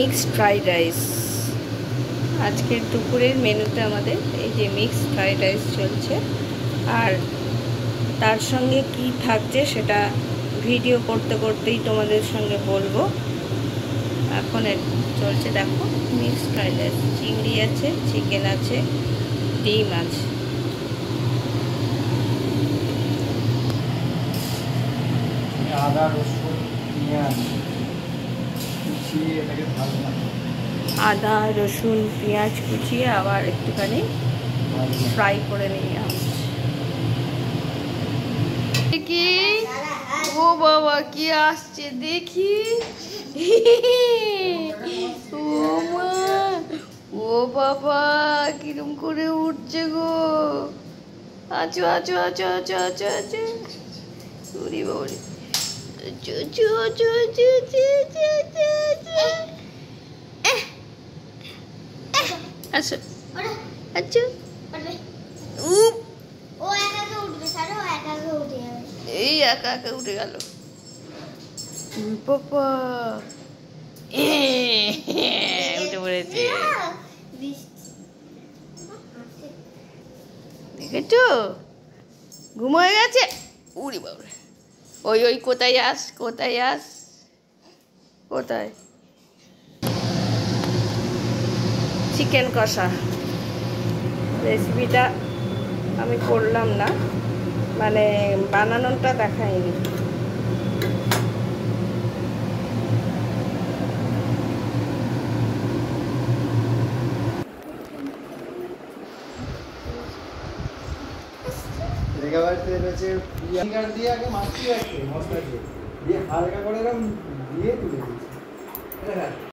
Mixed fried rice. আজকের দুপুরের মেনুতে আমাদের এই যে মিক্সড ফ্রাইড রাইস চলছে, আর তার সঙ্গে কি থাকছে সেটা ভিডিও করতে করতেই তোমাদের সঙ্গে বলবো। এখন চলছে দেখো মিক্সড ফ্রাইড রাইস, চিংড়ি আছে, চিকেন আছে, ডিম আছে। আদা রসুন পেঁয়াজ কুচিয়ে এটাকে আদা রসুন পেঁয়াজ কুচিয়ে আবার একটুখানি ফ্রাই করে নিয়ে আসছে। কি ও বাবা কি আসছে দেখি, ও মা, ও বাবা কিরম করে উঠছে গো। আচো আচো আচো আচো আচো আচো উড়ি বাড়ি চু চু চু চু চু চু চু। আচ্ছা আচ্ছা এই একা একা উঠে গেল বাবা, উঠে পড়েছে দেখেছো, ঘুম হয়ে গেছে। উড়ি বাবা, ওই ওই কোথায় আস কোথায় আস কোথায়। চিকেন কষা রেসিপিটা আমি করলাম না, মানে বানানোটা দেখাইনি। দিয়ে আগে মাছটি আছে মশলা দিয়ে হালকা করে দিয়ে তুলে দিয়েছি।